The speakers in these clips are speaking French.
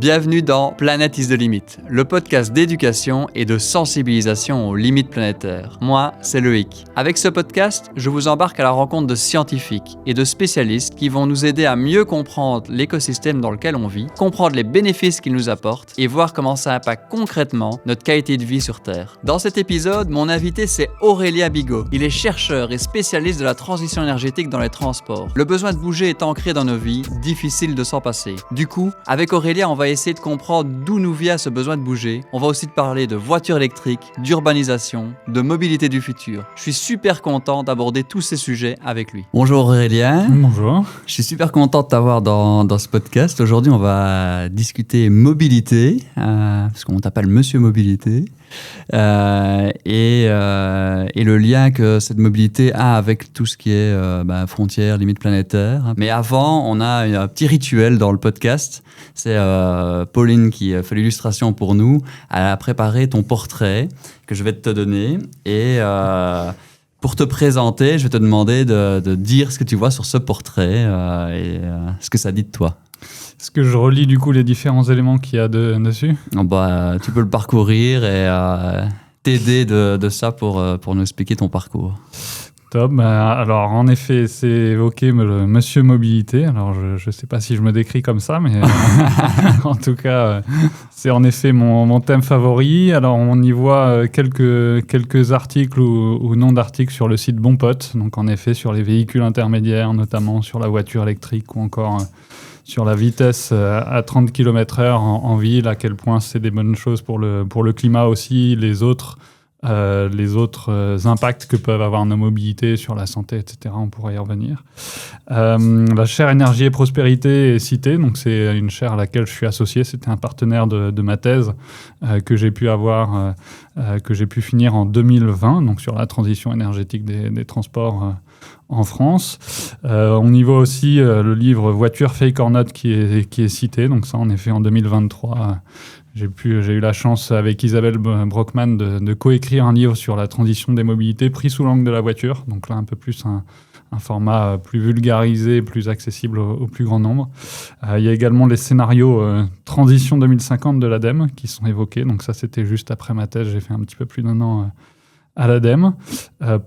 Bienvenue dans Planet is the Limit, le podcast d'éducation et de sensibilisation aux limites planétaires. Moi, c'est Loïc. Avec ce podcast, je vous embarque à la rencontre de scientifiques et de spécialistes qui vont nous aider à mieux comprendre l'écosystème dans lequel on vit, comprendre les bénéfices qu'il nous apporte et voir comment ça impacte concrètement notre qualité de vie sur Terre. Dans cet épisode, mon invité, c'est Aurélien Bigot. Il est chercheur et spécialiste de la transition énergétique dans les transports. Le besoin de bouger est ancré dans nos vies, difficile de s'en passer. Du coup, avec Aurélien, on va essayer de comprendre d'où nous vient ce besoin de bouger. On va aussi te parler de voitures électriques, d'urbanisation, de mobilité du futur. Je suis super content d'aborder tous ces sujets avec lui. Bonjour Aurélien. Bonjour. Je suis super content de t'avoir dans ce podcast. Aujourd'hui, on va discuter mobilité, parce qu'on t'appelle Monsieur Mobilité. Et le lien que cette mobilité a avec tout ce qui est frontières, limites planétaires. Mais avant, on a un petit rituel dans le podcast. C'est Pauline qui fait l'illustration pour nous. Elle a préparé ton portrait que je vais te donner. Et pour te présenter, je vais te demander de dire ce que tu vois sur ce portrait et ce que ça dit de toi. Est-ce que je relis du coup les différents éléments qu'il y a dessus ? Tu peux le parcourir et t'aider de ça pour nous expliquer ton parcours. Top. Alors, en effet, c'est évoqué le Monsieur Mobilité. Alors, je ne sais pas si je me décris comme ça, mais en tout cas, c'est en effet mon thème favori. Alors, on y voit quelques articles ou noms d'articles sur le site Bon Pote. Donc, en effet, sur les véhicules intermédiaires, notamment sur la voiture électrique ou encore sur la vitesse à 30 km/h en ville, à quel point c'est des bonnes choses pour le climat aussi, les autres impacts que peuvent avoir nos mobilités sur la santé, etc. On pourrait y revenir. La chaire Énergie et Prospérité est citée, donc c'est une chaire à laquelle je suis associé. C'était un partenaire de ma thèse que j'ai pu finir en 2020, donc sur la transition énergétique des transports en France. On y voit aussi le livre Voiture Fake or Not qui est cité, donc ça en effet en 2023. J'ai eu la chance avec Isabelle Brockman de coécrire un livre sur la transition des mobilités pris sous l'angle de la voiture. Donc là, un peu plus un format plus vulgarisé, plus accessible au plus grand nombre. Il y a également les scénarios Transition 2050 de l'ADEME qui sont évoqués. Donc ça, c'était juste après ma thèse. J'ai fait un petit peu plus d'1 an à l'ADEME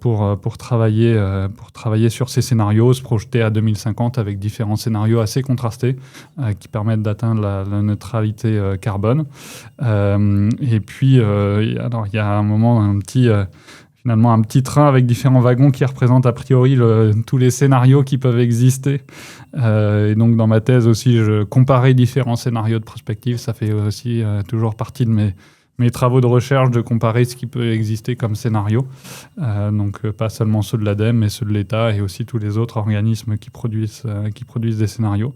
pour travailler sur ces scénarios, se projeter à 2050 avec différents scénarios assez contrastés qui permettent d'atteindre la neutralité carbone. Et puis, alors il y a un moment, un petit train avec différents wagons qui représentent a priori tous les scénarios qui peuvent exister. Et donc dans ma thèse aussi, je comparais différents scénarios de prospective. Ça fait aussi toujours partie de mes travaux de recherche, de comparer ce qui peut exister comme scénario. Donc pas seulement ceux de l'ADEME, mais ceux de l'État et aussi tous les autres organismes qui produisent des scénarios.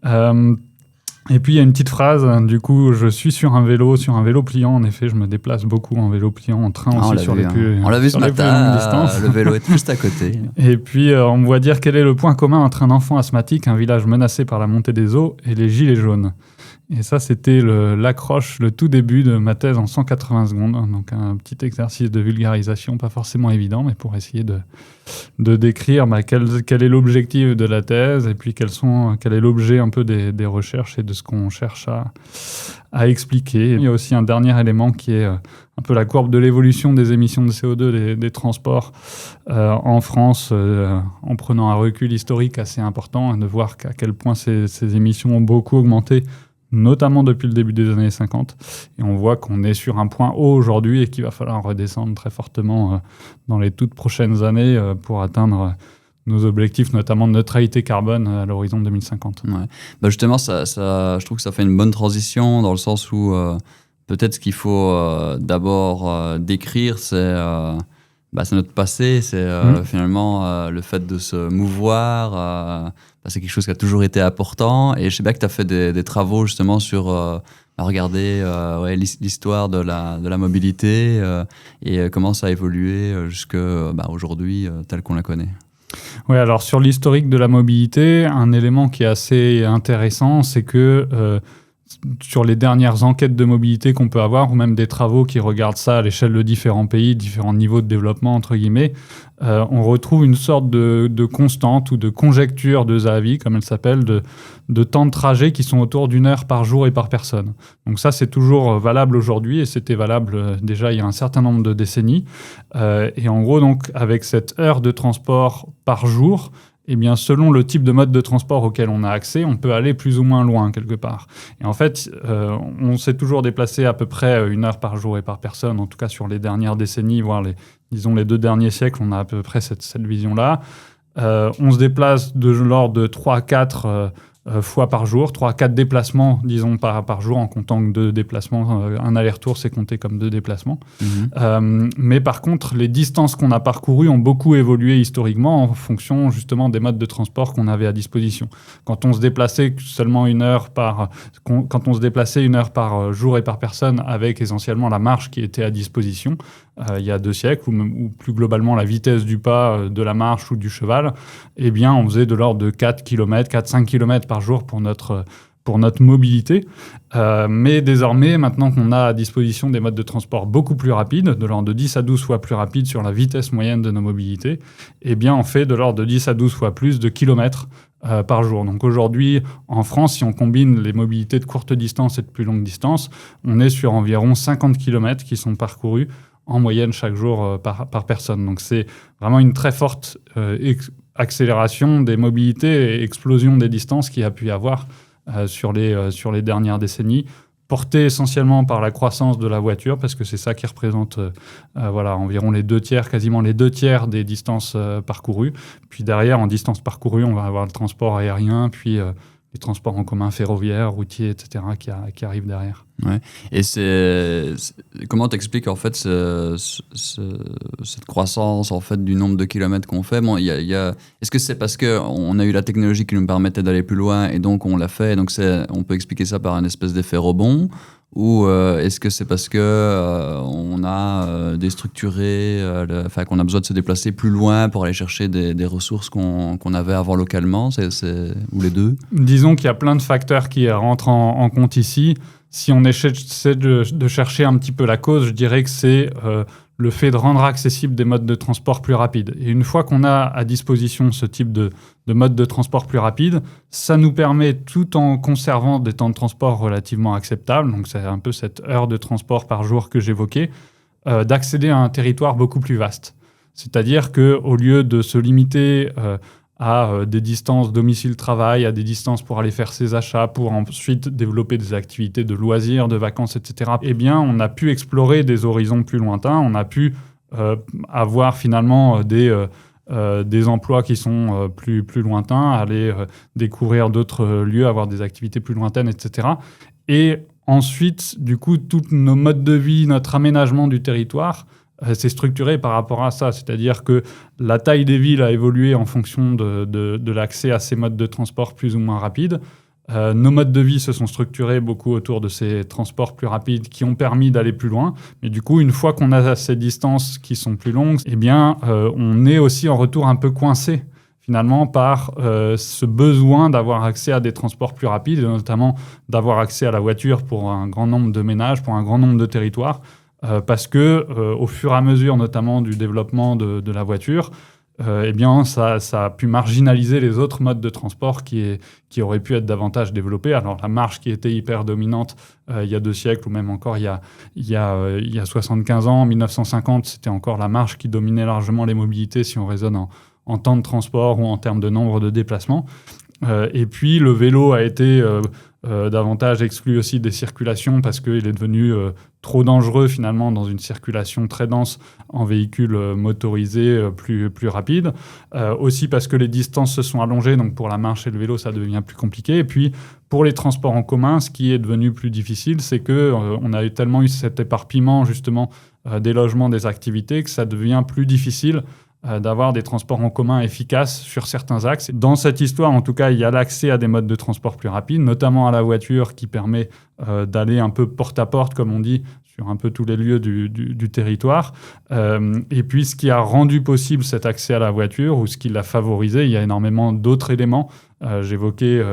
Et puis il y a une petite phrase, du coup je suis sur un vélo pliant. En effet, je me déplace beaucoup en vélo pliant, en train aussi on l'a vu ce matin, le vélo est juste à côté. Et puis on me voit dire quel est le point commun entre un enfant asthmatique, un village menacé par la montée des eaux et les gilets jaunes. Et ça, c'était l'accroche, le tout début de ma thèse en 180 secondes. Donc un petit exercice de vulgarisation, pas forcément évident, mais pour essayer de décrire quel est l'objectif de la thèse et puis quel est l'objet un peu des recherches et de ce qu'on cherche à expliquer. Il y a aussi un dernier élément qui est un peu la courbe de l'évolution des émissions de CO2 des transports en France, en prenant un recul historique assez important et de voir à quel point ces émissions ont beaucoup augmenté, notamment depuis le début des années 50. Et on voit qu'on est sur un point haut aujourd'hui et qu'il va falloir redescendre très fortement dans les toutes prochaines années pour atteindre nos objectifs, notamment de neutralité carbone à l'horizon 2050. Ouais. Justement, je trouve que ça fait une bonne transition dans le sens où peut-être ce qu'il faut d'abord décrire, c'est notre passé, c'est finalement le fait de se mouvoir. C'est quelque chose qui a toujours été important. Et je sais bien que tu as fait des travaux justement sur regarder l'histoire de la mobilité et comment ça a évolué jusqu'à aujourd'hui tel qu'on la connaît. Oui, alors sur l'historique de la mobilité, un élément qui est assez intéressant, c'est que sur les dernières enquêtes de mobilité qu'on peut avoir, ou même des travaux qui regardent ça à l'échelle de différents pays, différents niveaux de développement, entre guillemets, on retrouve une sorte de constante ou de conjecture de Zahavi, comme elle s'appelle, de temps de trajet qui sont autour d'1 heure par jour et par personne. Donc ça, c'est toujours valable aujourd'hui, et c'était valable déjà il y a un certain nombre de décennies. Et en gros, donc, avec cette heure de transport par jour, eh bien, selon le type de mode de transport auquel on a accès, on peut aller plus ou moins loin quelque part. Et en fait, on s'est toujours déplacé à peu près 1 heure par jour et par personne, en tout cas sur les dernières décennies, voire les 2 derniers siècles, on a à peu près cette vision-là. On se déplace de l'ordre de 3 à 4 fois par jour, 3 à 4 déplacements, disons, par jour, en comptant que 2 déplacements. Un aller-retour, c'est compté comme 2 déplacements. Mais par contre, les distances qu'on a parcourues ont beaucoup évolué historiquement en fonction, justement, des modes de transport qu'on avait à disposition. Quand on se déplaçait seulement 1 heure par jour et par personne, avec essentiellement la marche qui était à disposition, il y a 2 siècles, ou plus globalement la vitesse du pas, de la marche ou du cheval, eh bien, on faisait de l'ordre de 4-5 km par jour pour notre mobilité. Mais désormais, maintenant qu'on a à disposition des modes de transport beaucoup plus rapides, de l'ordre de 10 à 12 fois plus rapides sur la vitesse moyenne de nos mobilités, eh bien, on fait de l'ordre de 10 à 12 fois plus de kilomètres par jour. Donc aujourd'hui, en France, si on combine les mobilités de courte distance et de plus longue distance, on est sur environ 50 km qui sont parcourus en moyenne chaque jour par personne. Donc c'est vraiment une très forte accélération des mobilités et explosion des distances qu'il y a pu y avoir sur les dernières décennies, portée essentiellement par la croissance de la voiture, parce que c'est ça qui représente environ quasiment les 2 tiers des distances parcourues. Puis derrière, en distance parcourue, on va avoir le transport aérien, puis les transports en commun ferroviaires, routiers, etc., qui arrivent derrière. Ouais. Et comment t'expliques en fait cette croissance en fait du nombre de kilomètres qu'on fait? Bon, est-ce que c'est parce que on a eu la technologie qui nous permettait d'aller plus loin et donc on l'a fait, et donc on peut expliquer ça par un espèce d'effet rebond, ou est-ce que c'est parce que on a déstructuré, qu'on a besoin de se déplacer plus loin pour aller chercher des ressources qu'on avait avant localement, ou les deux? Disons qu'il y a plein de facteurs qui rentrent en compte ici. Si on essaie de chercher un petit peu la cause, je dirais que c'est le fait de rendre accessible des modes de transport plus rapides. Et une fois qu'on a à disposition ce type de mode de transport plus rapide, ça nous permet, tout en conservant des temps de transport relativement acceptables, donc c'est un peu cette heure de transport par jour que j'évoquais, d'accéder à un territoire beaucoup plus vaste. C'est-à-dire qu'au lieu de se limiter à des distances domicile-travail, à des distances pour aller faire ses achats, pour ensuite développer des activités de loisirs, de vacances, etc., eh bien, on a pu explorer des horizons plus lointains, on a pu avoir finalement des emplois qui sont plus lointains, aller découvrir d'autres lieux, avoir des activités plus lointaines, etc. Et ensuite, du coup, tous nos modes de vie, notre aménagement du territoire, c'est structuré par rapport à ça. C'est-à-dire que la taille des villes a évolué en fonction de l'accès à ces modes de transport plus ou moins rapides. Nos modes de vie se sont structurés beaucoup autour de ces transports plus rapides qui ont permis d'aller plus loin. Mais du coup, une fois qu'on a ces distances qui sont plus longues, eh bien, on est aussi en retour un peu coincé finalement par ce besoin d'avoir accès à des transports plus rapides, et notamment d'avoir accès à la voiture pour un grand nombre de ménages, pour un grand nombre de territoires. Parce que au fur et à mesure, notamment du développement de la voiture, eh bien, ça a pu marginaliser les autres modes de transport qui auraient pu être davantage développés. Alors la marche qui était hyper dominante il y a 2 siècles, ou même encore il y a 75 ans, en 1950, c'était encore la marche qui dominait largement les mobilités si on raisonne en temps de transport ou en termes de nombre de déplacements. Et puis le vélo a été davantage exclu aussi des circulations parce qu'il est devenu trop dangereux finalement dans une circulation très dense en véhicules motorisés plus rapides. Aussi parce que les distances se sont allongées, donc pour la marche et le vélo ça devient plus compliqué. Et puis pour les transports en commun, ce qui est devenu plus difficile, c'est qu'on a tellement eu cet éparpillement justement des logements, des activités, que ça devient plus difficile d'avoir des transports en commun efficaces sur certains axes. Dans cette histoire, en tout cas, il y a l'accès à des modes de transport plus rapides, notamment à la voiture qui permet d'aller un peu porte à porte, comme on dit, sur un peu tous les lieux du territoire. Et puis, ce qui a rendu possible cet accès à la voiture, ou ce qui l'a favorisé, il y a énormément d'autres éléments j'évoquais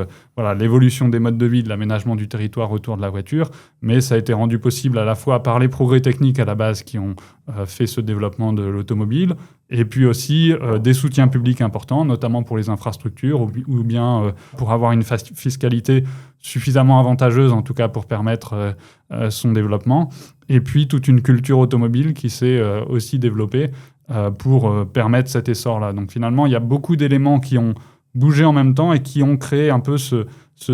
l'évolution des modes de vie, de l'aménagement du territoire autour de la voiture, mais ça a été rendu possible à la fois par les progrès techniques à la base qui ont fait ce développement de l'automobile, et puis aussi des soutiens publics importants, notamment pour les infrastructures, ou bien pour avoir une fiscalité suffisamment avantageuse, en tout cas pour permettre son développement, et puis toute une culture automobile qui s'est aussi développée pour permettre cet essor-là. Donc finalement, il y a beaucoup d'éléments qui ont bougé en même temps et qui ont créé un peu ce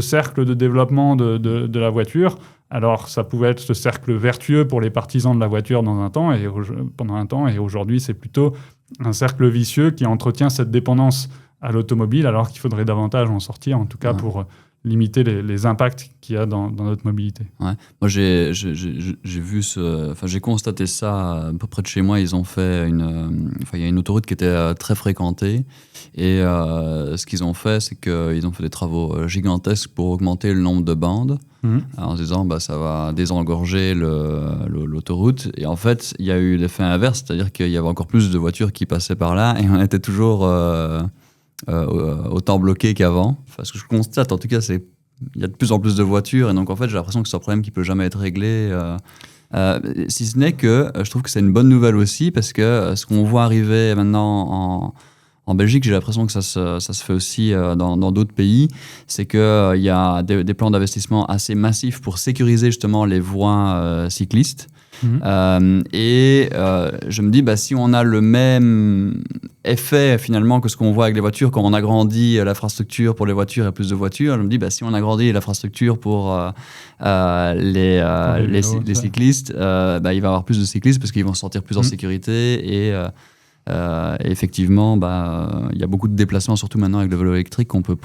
cercle de développement de la voiture. Alors, ça pouvait être ce cercle vertueux pour les partisans de la voiture pendant un temps, et aujourd'hui, c'est plutôt un cercle vicieux qui entretient cette dépendance à l'automobile, alors qu'il faudrait davantage en sortir, en tout cas pour limiter les impacts qu'il y a dans notre mobilité. Ouais. Moi, j'ai constaté ça à peu près de chez moi. Ils ont fait il y a une autoroute qui était très fréquentée, et ce qu'ils ont fait, c'est qu'ils ont fait des travaux gigantesques pour augmenter le nombre de bandes, en se disant ça va désengorger l'autoroute. Et en fait, il y a eu l'effet inverse, c'est-à-dire qu'il y avait encore plus de voitures qui passaient par là, et on était toujours autant bloqué qu'avant. Enfin, ce que je constate, en tout cas, c'est qu'il y a de plus en plus de voitures, et donc en fait, j'ai l'impression que c'est un problème qui peut jamais être réglé. Si ce n'est que je trouve que c'est une bonne nouvelle aussi, parce que ce qu'on voit arriver maintenant en Belgique, j'ai l'impression que ça se fait aussi dans d'autres pays, c'est qu'il y a des plans d'investissement assez massifs pour sécuriser justement les voies cyclistes. Je me dis, si on a le même effet finalement que ce qu'on voit avec les voitures, quand on agrandit l'infrastructure pour les voitures et plus de voitures, je me dis, si on agrandit l'infrastructure pour les cyclistes, il va y avoir plus de cyclistes parce qu'ils vont se sentir plus en sécurité, et effectivement, il y a beaucoup de déplacements, surtout maintenant avec le vélo électrique, qu'on peut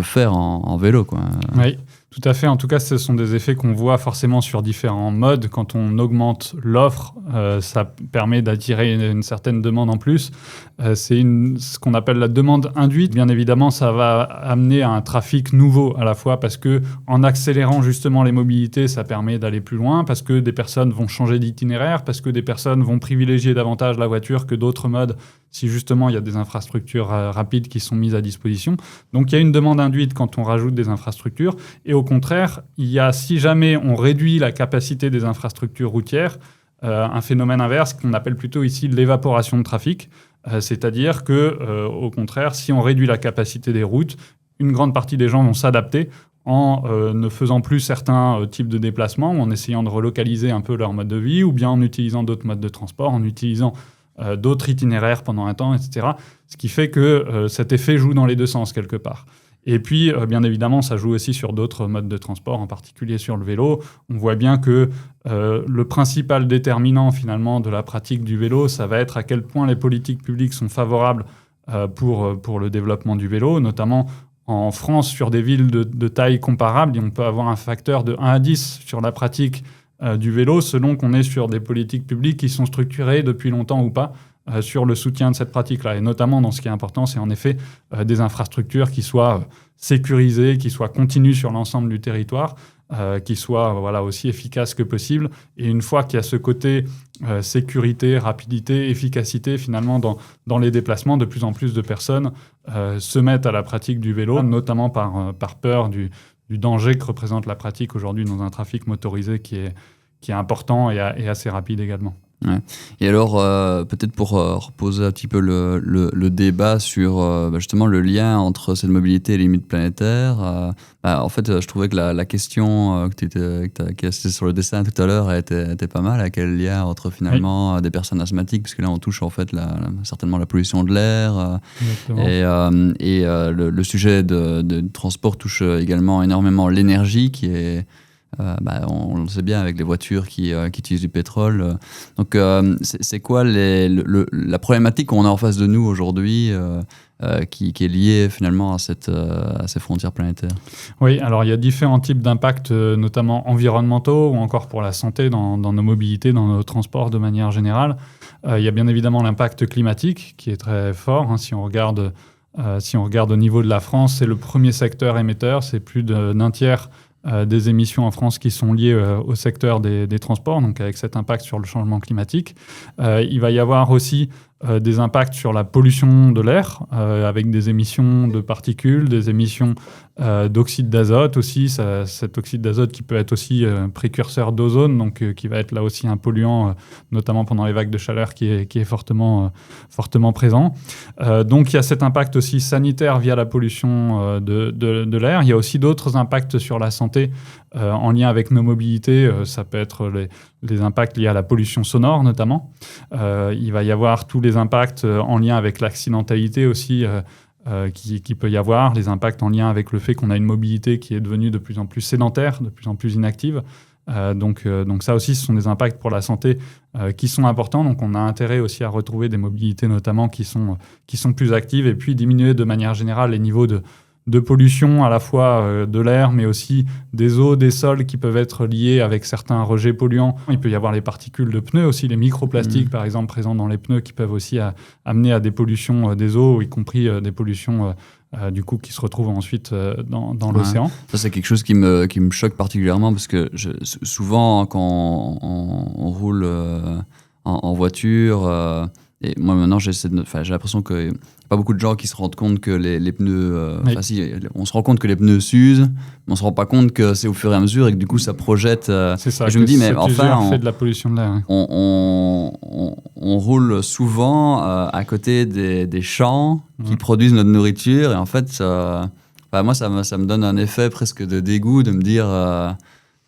faire en vélo, quoi. Oui, tout à fait. En tout cas, ce sont des effets qu'on voit forcément sur différents modes. Quand on augmente l'offre, ça permet d'attirer une certaine demande en plus. C'est ce qu'on appelle la demande induite. Bien évidemment, ça va amener à un trafic nouveau à la fois, parce que en accélérant justement les mobilités, ça permet d'aller plus loin, parce que des personnes vont changer d'itinéraire, parce que des personnes vont privilégier davantage la voiture que d'autres modes, si justement il y a des infrastructures rapides qui sont mises à disposition. Donc il y a une demande induite quand on rajoute des infrastructures, et au contraire, si jamais on réduit la capacité des infrastructures routières, un phénomène inverse qu'on appelle plutôt ici l'évaporation de trafic, c'est-à-dire que, au contraire, si on réduit la capacité des routes, une grande partie des gens vont s'adapter en ne faisant plus certains types de déplacements, ou en essayant de relocaliser un peu leur mode de vie, ou bien en utilisant d'autres modes de transport, en utilisant d'autres itinéraires pendant un temps, etc. Ce qui fait que cet effet joue dans les deux sens quelque part. Et puis, bien évidemment, ça joue aussi sur d'autres modes de transport, en particulier sur le vélo. On voit bien que le principal déterminant, finalement, de la pratique du vélo, ça va être à quel point les politiques publiques sont favorables pour le développement du vélo, notamment en France, sur des villes de taille comparable. On peut avoir un facteur de 1 à 10 sur la pratique du vélo, selon qu'on est sur des politiques publiques qui sont structurées depuis longtemps ou pas, sur le soutien de cette pratique-là. Et notamment, dans ce qui est important, c'est en effet des infrastructures qui soient sécurisées, qui soient continues sur l'ensemble du territoire, qui soient aussi efficaces que possible. Et une fois qu'il y a ce côté sécurité, rapidité, efficacité, finalement, dans les déplacements, de plus en plus de personnes se mettent à la pratique du vélo, notamment par peur du danger que représente la pratique aujourd'hui dans un trafic motorisé qui est important et assez rapide également. Ouais. Et alors, peut-être pour reposer un petit peu le débat sur justement le lien entre cette mobilité et les limites planétaires, en fait, je trouvais que la question qui est sur le dessin tout à l'heure était pas mal. À quel lien entre finalement des personnes asthmatiques, parce que là on touche en fait certainement la pollution de l'air, et le sujet de transport touche également énormément l'énergie qui est... on le sait bien avec les voitures qui utilisent du pétrole. Donc, c'est quoi la problématique qu'on a en face de nous aujourd'hui qui est liée finalement à ces frontières planétaires? Oui, alors il y a différents types d'impacts, notamment environnementaux ou encore pour la santé dans nos mobilités, dans nos transports de manière générale. Il y a bien évidemment l'impact climatique qui est très fort. Si on regarde au niveau de la France, c'est le premier secteur émetteur, c'est plus d'un tiers des émissions en France qui sont liées au secteur des transports, donc avec cet impact sur le changement climatique. Il va y avoir aussi des impacts sur la pollution de l'air, avec des émissions de particules, des émissions d'oxyde d'azote aussi, cet oxyde d'azote qui peut être aussi précurseur d'ozone, donc qui va être là aussi un polluant, notamment pendant les vagues de chaleur, qui est fortement présent. Donc il y a cet impact aussi sanitaire via la pollution de l'air. Il y a aussi d'autres impacts sur la santé en lien avec nos mobilités. Ça peut être les impacts liés à la pollution sonore notamment. Il va y avoir tous les impacts en lien avec l'accidentalité aussi, qui peut y avoir, les impacts en lien avec le fait qu'on a une mobilité qui est devenue de plus en plus sédentaire, de plus en plus inactive. Donc ça aussi, ce sont des impacts pour la santé qui sont importants. Donc on a intérêt aussi à retrouver des mobilités notamment qui sont plus actives, et puis diminuer de manière générale les niveaux de pollution, à la fois de l'air, mais aussi des eaux, des sols, qui peuvent être liés avec certains rejets polluants. Il peut y avoir les particules de pneus aussi, les microplastiques par exemple présents dans les pneus, qui peuvent aussi amener à des pollutions des eaux, y compris des pollutions du coup qui se retrouvent ensuite dans l'océan. Ça, c'est quelque chose qui me choque particulièrement, parce que souvent quand on roule en voiture, et moi maintenant j'ai l'impression que pas beaucoup de gens qui se rendent compte que les pneus... on se rend compte que les pneus s'usent, mais on se rend pas compte que c'est au fur et à mesure, et que du coup ça projette... c'est ça, je me dis, mais enfin... on fait de la pollution de l'air. On roule souvent à côté des champs qui produisent notre nourriture, et en fait, moi ça me donne un effet presque de dégoût de me dire...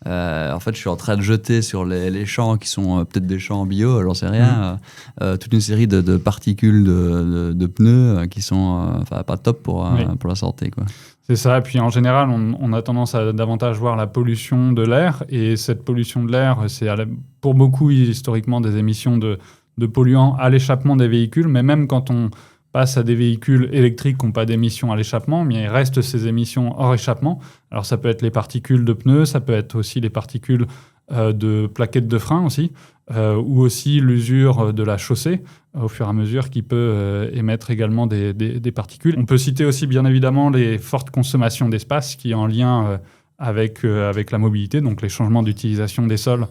en fait, je suis en train de jeter sur les champs qui sont peut-être des champs bio, j'en sais rien, toute une série de particules de pneus qui sont pas top pour la santé, quoi. C'est ça, et puis en général, on a tendance à davantage voir la pollution de l'air, et cette pollution de l'air, c'est pour beaucoup historiquement des émissions de polluants à l'échappement des véhicules, mais même quand on passe à des véhicules électriques qui n'ont pas d'émissions à l'échappement, mais il reste ces émissions hors échappement. Alors ça peut être les particules de pneus, ça peut être aussi les particules de plaquettes de frein aussi, ou aussi l'usure de la chaussée, au fur et à mesure, qui peut émettre également des particules. On peut citer aussi bien évidemment les fortes consommations d'espace qui est en lien avec la mobilité, donc les changements d'utilisation des sols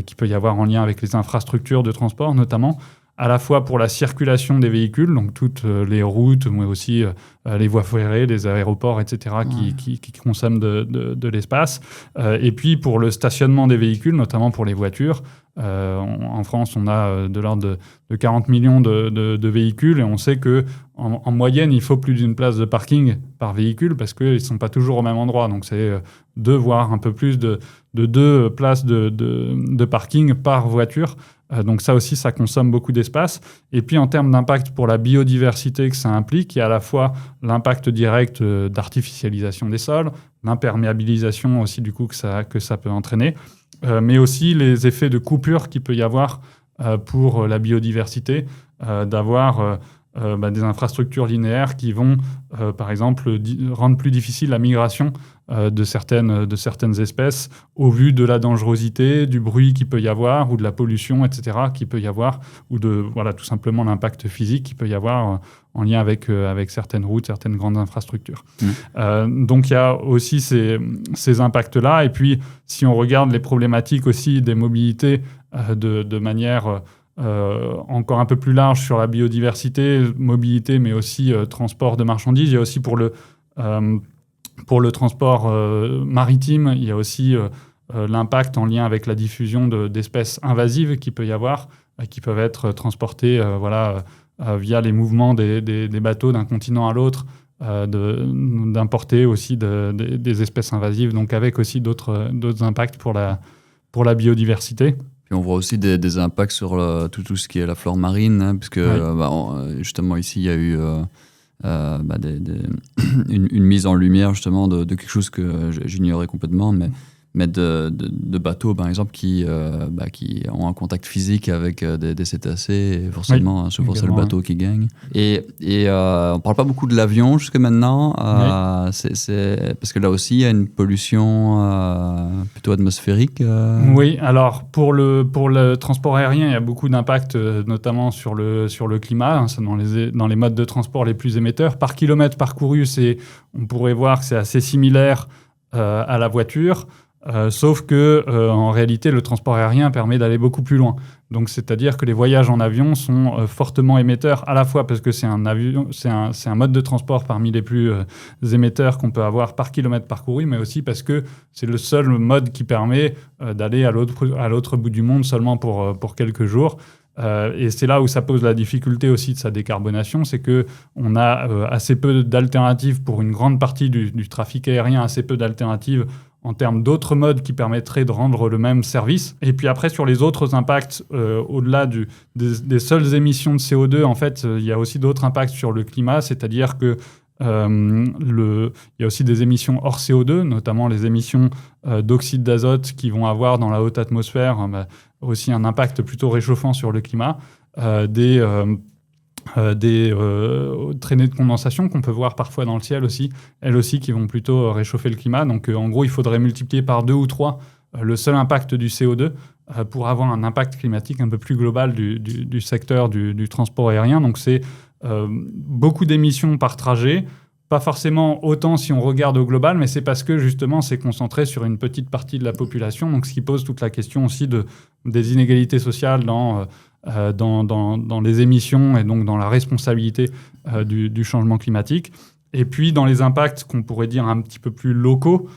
qu'il peut y avoir en lien avec les infrastructures de transport notamment, à la fois pour la circulation des véhicules, donc toutes les routes, mais aussi les voies ferrées, les aéroports, etc., qui consomment de l'espace. Et puis pour le stationnement des véhicules, notamment pour les voitures. En France, on a de l'ordre de 40 millions de véhicules, et on sait qu'en moyenne, il faut plus d'une place de parking par véhicule, parce qu'ils ne sont pas toujours au même endroit. Donc c'est 2, voire un peu plus de 2 places de parking par voiture. Donc ça aussi, ça consomme beaucoup d'espace. Et puis en termes d'impact pour la biodiversité que ça implique, il y a à la fois l'impact direct d'artificialisation des sols, l'imperméabilisation aussi du coup que ça peut entraîner, mais aussi les effets de coupure qu'il peut y avoir pour la biodiversité, d'avoir des infrastructures linéaires qui vont, par exemple, rendre plus difficile la migration de certaines espèces au vu de la dangerosité, du bruit qu'il peut y avoir, ou de la pollution, etc., qu'il peut y avoir, ou tout simplement l'impact physique qu'il peut y avoir en lien avec certaines routes, certaines grandes infrastructures. Donc il y a aussi ces impacts-là. Et puis, si on regarde les problématiques aussi des mobilités de manière... encore un peu plus large sur la biodiversité, mobilité, mais aussi transport de marchandises. Il y a aussi pour le transport maritime, il y a aussi l'impact en lien avec la diffusion d'espèces invasives qu'il peut y avoir, qui peuvent être transportées via les mouvements des bateaux d'un continent à l'autre, d'importer aussi des espèces invasives, donc avec aussi d'autres impacts pour la biodiversité. Puis on voit aussi des impacts sur tout ce qui est la flore marine, puisque justement ici il y a eu une mise en lumière justement de quelque chose que j'ignorais complètement, mais de bateaux par exemple qui ont un contact physique avec des cétacés, et forcément souvent c'est le bateau qui gagne. Et on parle pas beaucoup de l'avion jusque maintenant, c'est parce que là aussi il y a une pollution plutôt atmosphérique. Oui, alors pour le transport aérien, il y a beaucoup d'impacts, notamment sur le climat, c'est dans les modes de transport les plus émetteurs. Par kilomètre parcouru, on pourrait voir que c'est assez similaire à la voiture. sauf que en réalité, le transport aérien permet d'aller beaucoup plus loin. Donc, c'est-à-dire que les voyages en avion sont fortement émetteurs, à la fois parce que c'est un mode de transport parmi les plus émetteurs qu'on peut avoir par kilomètre parcouru, mais aussi parce que c'est le seul mode qui permet d'aller à l'autre bout du monde seulement pour quelques jours. Et c'est là où ça pose la difficulté aussi de sa décarbonation, c'est qu'on a assez peu d'alternatives pour une grande partie du trafic aérien, assez peu d'alternatives en termes d'autres modes qui permettraient de rendre le même service. Et puis après, sur les autres impacts, au-delà des seules émissions de CO2, en fait, il y a aussi d'autres impacts sur le climat, c'est-à-dire que il y a aussi des émissions hors CO2, notamment les émissions d'oxyde d'azote qui vont avoir dans la haute atmosphère aussi un impact plutôt réchauffant sur le climat, des traînées de condensation qu'on peut voir parfois dans le ciel aussi, elles aussi qui vont plutôt réchauffer le climat. Donc en gros, il faudrait multiplier par 2 ou 3 le seul impact du CO2 pour avoir un impact climatique un peu plus global du secteur du transport aérien. Donc c'est beaucoup d'émissions par trajet, pas forcément autant si on regarde au global, mais c'est parce que justement c'est concentré sur une petite partie de la population, donc ce qui pose toute la question aussi des inégalités sociales dans les émissions et donc dans la responsabilité du changement climatique. Et puis dans les impacts qu'on pourrait dire un petit peu plus locaux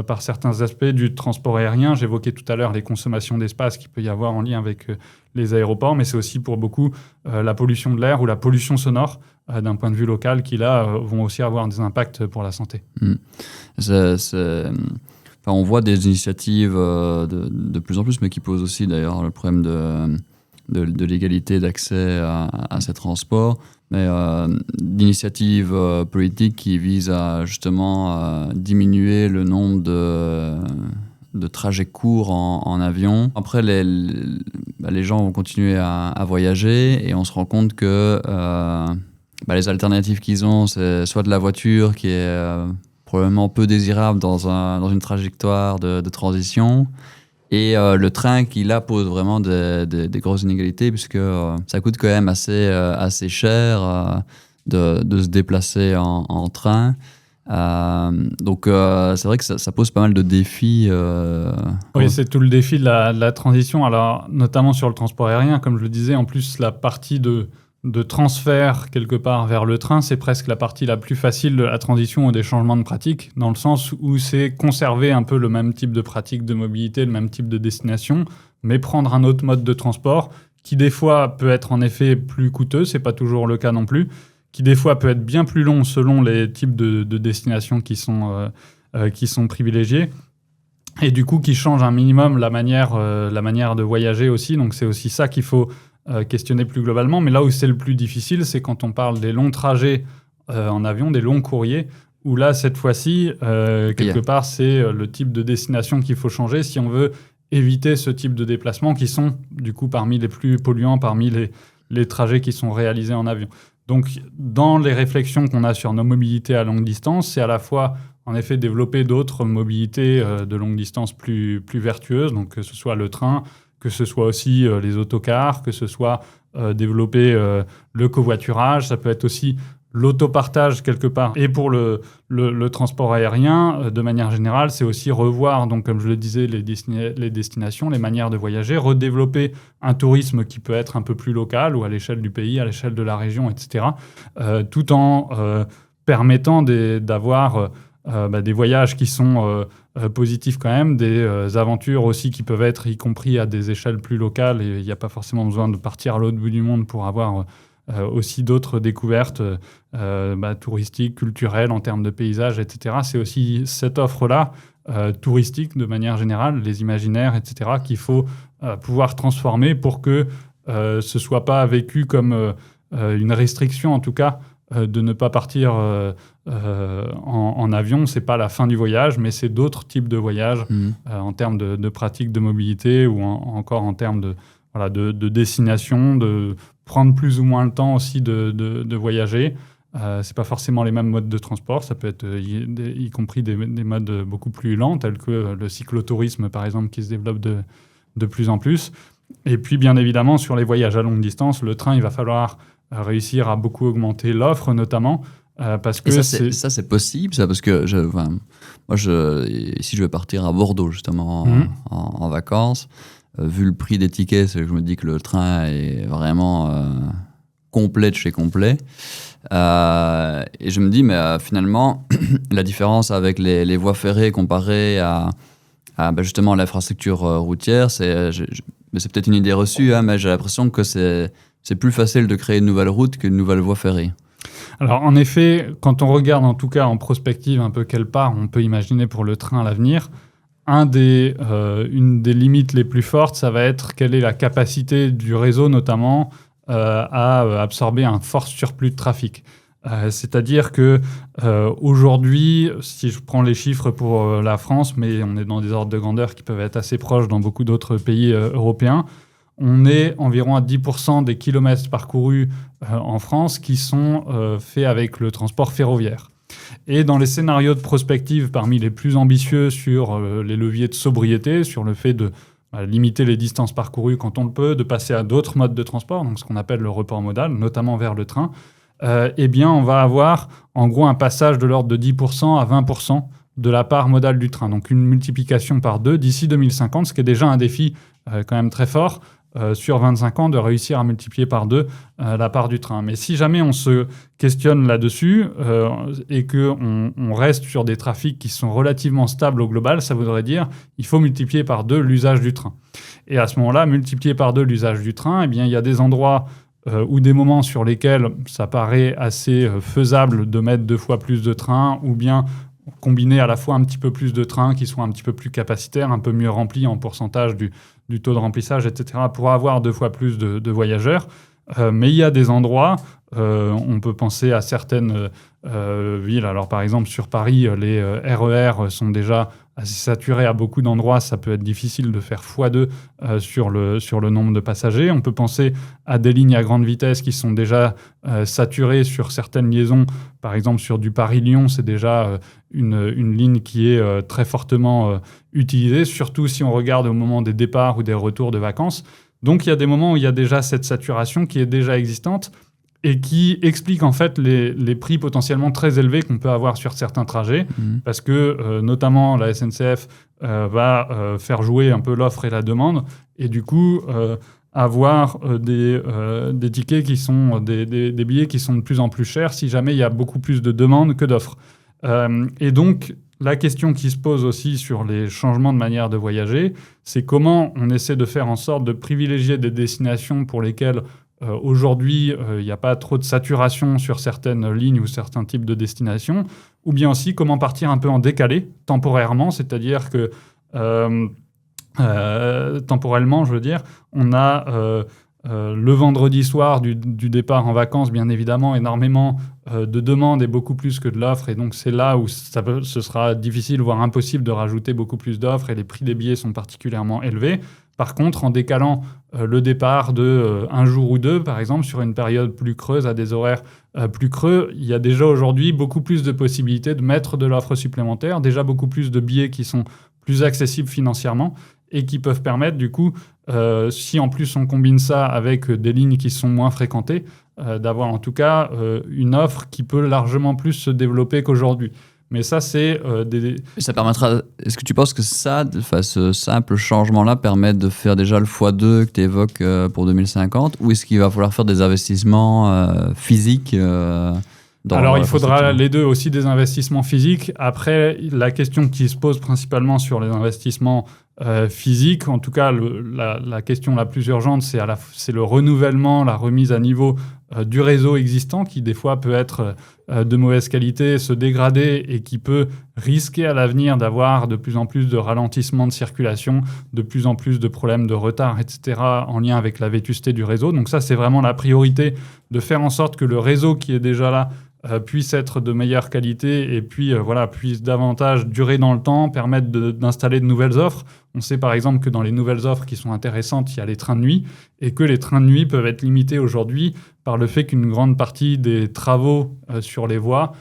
par certains aspects du transport aérien. J'évoquais tout à l'heure les consommations d'espace qu'il peut y avoir en lien avec les aéroports, mais c'est aussi pour beaucoup la pollution de l'air ou la pollution sonore d'un point de vue local qui là vont aussi avoir des impacts pour la santé. On voit des initiatives de plus en plus, mais qui posent aussi d'ailleurs le problème de l'égalité d'accès à ces transports, mais d'initiatives politiques qui visent à justement diminuer le nombre de trajets courts en avion. Après, les gens vont continuer à voyager et on se rend compte que les alternatives qu'ils ont, c'est soit de la voiture qui est probablement peu désirable dans une trajectoire de transition, et le train qui là pose vraiment des grosses inégalités puisque ça coûte quand même assez cher de se déplacer en train. Donc c'est vrai que ça pose pas mal de défis. Oui, c'est tout le défi de la transition. Alors notamment sur le transport aérien, comme je le disais, en plus la partie de transfert quelque part vers le train, c'est presque la partie la plus facile de la transition ou des changements de pratique, dans le sens où c'est conserver un peu le même type de pratique de mobilité, le même type de destination, mais prendre un autre mode de transport qui des fois peut être en effet plus coûteux, c'est pas toujours le cas non plus, qui des fois peut être bien plus long selon les types de destinations qui sont privilégiées, et du coup qui change un minimum la manière de voyager aussi. Donc c'est aussi ça qu'il faut questionner plus globalement. Mais là où c'est le plus difficile, c'est quand on parle des longs trajets en avion, des longs courriers, où là, cette fois-ci, quelque part, c'est le type de destination qu'il faut changer si on veut éviter ce type de déplacements qui sont, du coup, parmi les plus polluants, parmi les trajets qui sont réalisés en avion. Donc, dans les réflexions qu'on a sur nos mobilités à longue distance, c'est à la fois, en effet, développer d'autres mobilités de longue distance plus vertueuses, donc que ce soit le train, que ce soit aussi les autocars, que ce soit développer le covoiturage, ça peut être aussi l'autopartage quelque part. Et pour le transport aérien, de manière générale, c'est aussi revoir, donc comme je le disais, les destinations, les manières de voyager, redévelopper un tourisme qui peut être un peu plus local ou à l'échelle du pays, à l'échelle de la région, etc., tout en permettant d'avoir des voyages qui sont positifs quand même, des aventures aussi qui peuvent être, y compris à des échelles plus locales, et il n'y a pas forcément besoin de partir à l'autre bout du monde pour avoir aussi d'autres découvertes touristiques, culturelles, en termes de paysages, etc. C'est aussi cette offre-là, touristique de manière générale, les imaginaires, etc., qu'il faut pouvoir transformer pour que ce ne soit pas vécu comme une restriction, en tout cas, de ne pas partir en avion. Ce n'est pas la fin du voyage, mais c'est d'autres types de voyages en termes de pratiques de mobilité ou encore en termes de destination, de prendre plus ou moins le temps aussi de voyager. Ce n'est pas forcément les mêmes modes de transport, ça peut être y compris des modes beaucoup plus lents, tels que le cyclotourisme, par exemple, qui se développe de plus en plus. Et puis, bien évidemment, sur les voyages à longue distance, le train, il va falloir réussir à beaucoup augmenter l'offre, notamment, parce que ça, c'est possible, ça, parce que Moi, ici, je vais partir à Bordeaux, justement, en vacances. Vu le prix des tickets, je me dis que le train est vraiment complet de chez complet. Et je me dis, mais finalement, la différence avec les voies ferrées comparées à justement l'infrastructure routière, mais c'est peut-être une idée reçue, mais j'ai l'impression que c'est plus facile de créer une nouvelle route qu'une nouvelle voie ferrée. Alors en effet, quand on regarde en tout cas en prospective un peu quelle part on peut imaginer pour le train à l'avenir, une des limites les plus fortes, ça va être quelle est la capacité du réseau notamment à absorber un fort surplus de trafic. C'est-à-dire que aujourd'hui, si je prends les chiffres pour la France, mais on est dans des ordres de grandeur qui peuvent être assez proches dans beaucoup d'autres pays européens, on est environ à 10% des kilomètres parcourus en France qui sont faits avec le transport ferroviaire. Et dans les scénarios de prospective parmi les plus ambitieux sur les leviers de sobriété, sur le fait de limiter les distances parcourues quand on le peut, de passer à d'autres modes de transport, donc ce qu'on appelle le report modal, notamment vers le train, eh bien, on va avoir en gros un passage de l'ordre de 10% à 20% de la part modale du train. Donc une multiplication par 2 d'ici 2050, ce qui est déjà un défi quand même très fort sur 25 ans de réussir à multiplier par 2 la part du train. Mais si jamais on se questionne là-dessus et qu'on reste sur des trafics qui sont relativement stables au global, ça voudrait dire qu'il faut multiplier par 2 l'usage du train. Et à ce moment-là, multiplier par 2 l'usage du train, eh bien, il y a des endroits ou des moments sur lesquels ça paraît assez faisable de mettre 2 fois plus de trains, ou bien combiner à la fois un petit peu plus de trains qui sont un petit peu plus capacitaires, un peu mieux remplis en pourcentage du taux de remplissage, etc., pour avoir 2 fois plus de voyageurs. Mais il y a des endroits, on peut penser à certaines villes. Alors par exemple sur Paris, les RER sont déjà assez saturés à beaucoup d'endroits. Ça peut être difficile de faire x2 sur le nombre de passagers. On peut penser à des lignes à grande vitesse qui sont déjà saturées sur certaines liaisons. Par exemple sur du Paris-Lyon, c'est déjà une ligne qui est très fortement utilisée, surtout si on regarde au moment des départs ou des retours de vacances. Donc il y a des moments où il y a déjà cette saturation qui est déjà existante et qui explique en fait les prix potentiellement très élevés qu'on peut avoir sur certains trajets, parce que notamment la SNCF va faire jouer un peu l'offre et la demande, et du coup avoir des tickets qui sont des billets qui sont de plus en plus chers si jamais il y a beaucoup plus de demandes que d'offres. Et donc la question qui se pose aussi sur les changements de manière de voyager, c'est comment on essaie de faire en sorte de privilégier des destinations pour lesquelles aujourd'hui il n'y a pas trop de saturation sur certaines lignes ou certains types de destinations, ou bien aussi comment partir un peu en décalé temporairement, c'est-à-dire que temporellement, je veux dire, on a le vendredi soir du départ en vacances, bien évidemment, énormément de demandes et beaucoup plus que de l'offre. Et donc, c'est là où ce sera difficile, voire impossible de rajouter beaucoup plus d'offres et les prix des billets sont particulièrement élevés. Par contre, en décalant le départ de un jour ou deux, par exemple, sur une période plus creuse, à des horaires plus creux, il y a déjà aujourd'hui beaucoup plus de possibilités de mettre de l'offre supplémentaire, déjà beaucoup plus de billets qui sont plus accessibles financièrement et qui peuvent permettre, du coup, si en plus on combine ça avec des lignes qui sont moins fréquentées, d'avoir en tout cas une offre qui peut largement plus se développer qu'aujourd'hui. Mais ça, c'est Ça permettra... Est-ce que tu penses que ce simple changement-là permet de faire déjà le x2 que tu évoques pour 2050, ou est-ce qu'il va falloir faire des investissements physiques Alors, il faudra les deux, aussi des investissements physiques. Après, la question qui se pose principalement sur les investissements physiques, en tout cas, la question la plus urgente, c'est le renouvellement, la remise à niveau du réseau existant, qui des fois peut être de mauvaise qualité, se dégrader et qui peut risquer à l'avenir d'avoir de plus en plus de ralentissements de circulation, de plus en plus de problèmes de retard, etc., en lien avec la vétusté du réseau. Donc ça, c'est vraiment la priorité, de faire en sorte que le réseau qui est déjà là puisse être de meilleure qualité et puis puisse davantage durer dans le temps, permettre d'installer de nouvelles offres. On sait par exemple que dans les nouvelles offres qui sont intéressantes, il y a les trains de nuit et que les trains de nuit peuvent être limités aujourd'hui par le fait qu'une grande partie des travaux sur les voies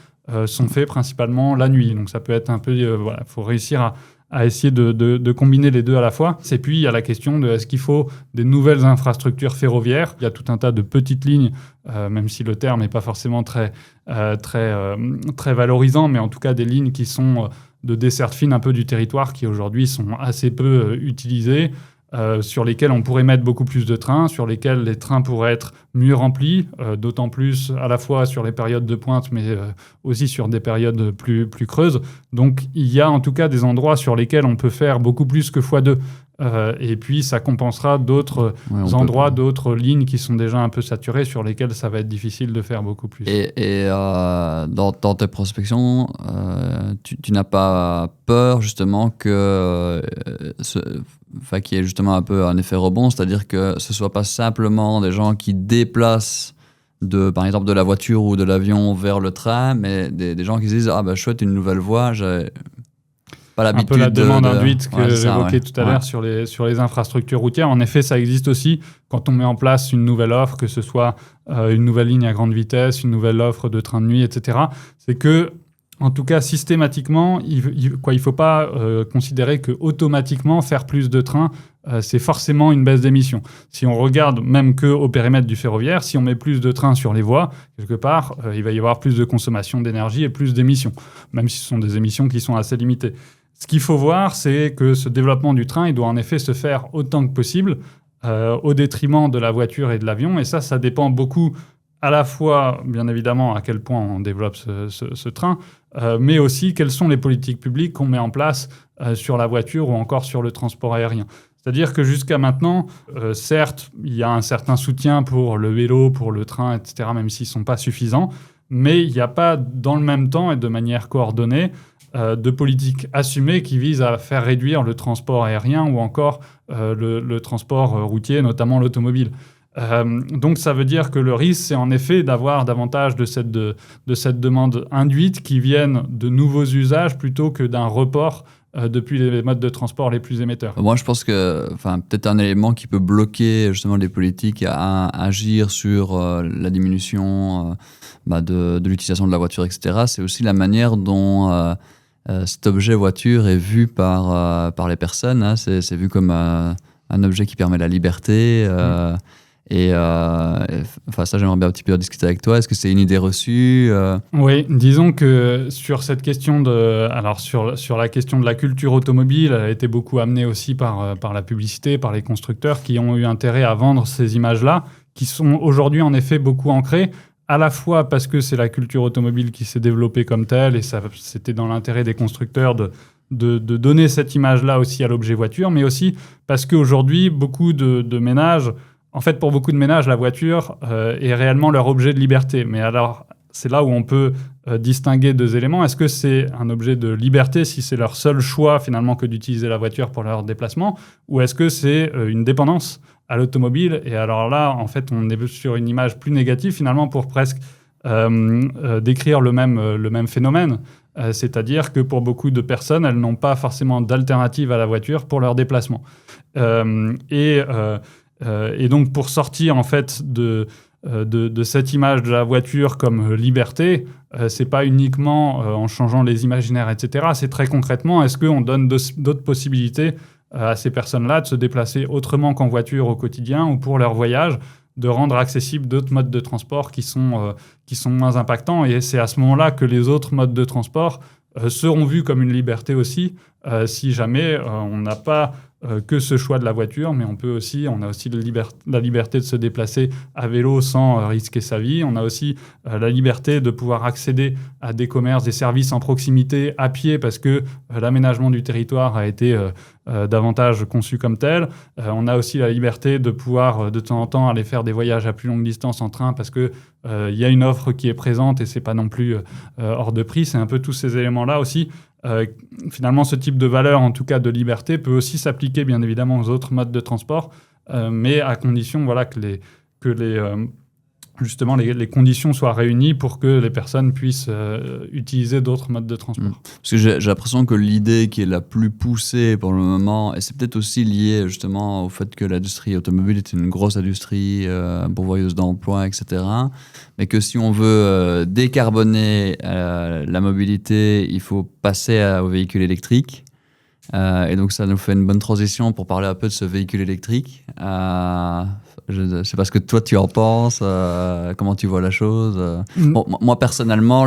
sont faits principalement la nuit. Donc ça peut être un peu... faut réussir à essayer de combiner les deux à la fois. Et puis, il y a la question de est-ce qu'il faut des nouvelles infrastructures ferroviaires. Il y a tout un tas de petites lignes, même si le terme n'est pas forcément très valorisant, mais en tout cas des lignes qui sont de desserte fine un peu du territoire qui aujourd'hui sont assez peu utilisés, sur lesquels on pourrait mettre beaucoup plus de trains, sur lesquels les trains pourraient être mieux remplis, d'autant plus à la fois sur les périodes de pointe, mais aussi sur des périodes plus creuses. Donc il y a en tout cas des endroits sur lesquels on peut faire beaucoup plus que x2. Et puis ça compensera d'autres endroits, d'autres lignes qui sont déjà un peu saturées, sur lesquelles ça va être difficile de faire beaucoup plus. Et dans tes prospections, tu n'as pas peur justement que qu'il y ait justement un peu un effet rebond, c'est-à-dire que ce ne soit pas simplement des gens qui déplacent par exemple de la voiture ou de l'avion vers le train, mais des gens qui se disent « Ah ben chouette, une nouvelle voie, j'ai pas l'habitude de... » Un peu la demande induite que j'évoquais tout à l'heure sur les infrastructures routières. En effet, ça existe aussi quand on met en place une nouvelle offre, que ce soit une nouvelle ligne à grande vitesse, une nouvelle offre de train de nuit, etc. C'est que, en tout cas, systématiquement, il faut pas considérer que automatiquement faire plus de trains, c'est forcément une baisse d'émissions. Si on regarde même qu'au périmètre du ferroviaire, si on met plus de trains sur les voies, quelque part, il va y avoir plus de consommation d'énergie et plus d'émissions, même si ce sont des émissions qui sont assez limitées. Ce qu'il faut voir, c'est que ce développement du train, il doit en effet se faire autant que possible, au détriment de la voiture et de l'avion. Et ça dépend beaucoup, à la fois, bien évidemment, à quel point on développe ce train, mais aussi quelles sont les politiques publiques qu'on met en place sur la voiture ou encore sur le transport aérien. C'est-à-dire que jusqu'à maintenant, certes, il y a un certain soutien pour le vélo, pour le train, etc., même s'ils ne sont pas suffisants, mais il n'y a pas, dans le même temps et de manière coordonnée, de politique assumée qui vise à faire réduire le transport aérien ou encore le transport routier, notamment l'automobile. Donc ça veut dire que le risque, c'est en effet d'avoir davantage de cette demande induite qui viennent de nouveaux usages plutôt que d'un report depuis les modes de transport les plus émetteurs. Moi, je pense que peut-être un élément qui peut bloquer justement les politiques à agir sur la diminution de l'utilisation de la voiture, etc., c'est aussi la manière dont cet objet voiture est vu par les personnes. Hein. C'est vu comme un objet qui permet la liberté. Ça, j'aimerais bien un petit peu discuter avec toi. Est-ce que c'est une idée reçue Oui, disons que sur cette question sur la question de la culture automobile, elle a été beaucoup amenée aussi par la publicité, par les constructeurs qui ont eu intérêt à vendre ces images-là, qui sont aujourd'hui en effet beaucoup ancrées, à la fois parce que c'est la culture automobile qui s'est développée comme telle, et c'était dans l'intérêt des constructeurs de donner cette image-là aussi à l'objet voiture, mais aussi parce qu'aujourd'hui, beaucoup de ménages, en fait, pour beaucoup de ménages, la voiture est réellement leur objet de liberté. Mais alors, c'est là où on peut distinguer deux éléments. Est-ce que c'est un objet de liberté si c'est leur seul choix, finalement, que d'utiliser la voiture pour leur déplacement, ou est-ce que c'est une dépendance à l'automobile? Et alors là, en fait, on est sur une image plus négative, finalement, pour presque décrire le même phénomène. C'est-à-dire que pour beaucoup de personnes, elles n'ont pas forcément d'alternative à la voiture pour leur déplacement. Et donc, pour sortir en fait de cette image de la voiture comme liberté, c'est pas uniquement en changeant les imaginaires, etc. C'est très concrètement, est-ce qu'on donne d'autres possibilités à ces personnes-là de se déplacer autrement qu'en voiture au quotidien ou pour leur voyage, de rendre accessibles d'autres modes de transport qui sont moins impactants. Et c'est à ce moment-là que les autres modes de transport seront vus comme une liberté aussi, si jamais on n'a pas que ce choix de la voiture, mais on a aussi la liberté de se déplacer à vélo sans risquer sa vie. On a aussi la liberté de pouvoir accéder à des commerces, des services en proximité à pied parce que l'aménagement du territoire a été davantage conçu comme tel. On a aussi la liberté de pouvoir de temps en temps aller faire des voyages à plus longue distance en train parce que y a une offre qui est présente et c'est pas non plus hors de prix. C'est un peu tous ces éléments-là aussi. Finalement, ce type de valeur, en tout cas de liberté, peut aussi s'appliquer bien évidemment aux autres modes de transport, mais à condition justement les conditions soient réunies pour que les personnes puissent utiliser d'autres modes de transport. Parce que j'ai l'impression que l'idée qui est la plus poussée pour le moment, et c'est peut-être aussi lié justement au fait que l'industrie automobile est une grosse industrie pourvoyeuse d'emplois, etc., mais que si on veut décarboner la mobilité, il faut passer aux véhicules électriques. Et donc ça nous fait une bonne transition pour parler un peu de ce véhicule électrique. Je ne sais pas ce que toi tu en penses, comment tu vois la chose. Bon, moi personnellement,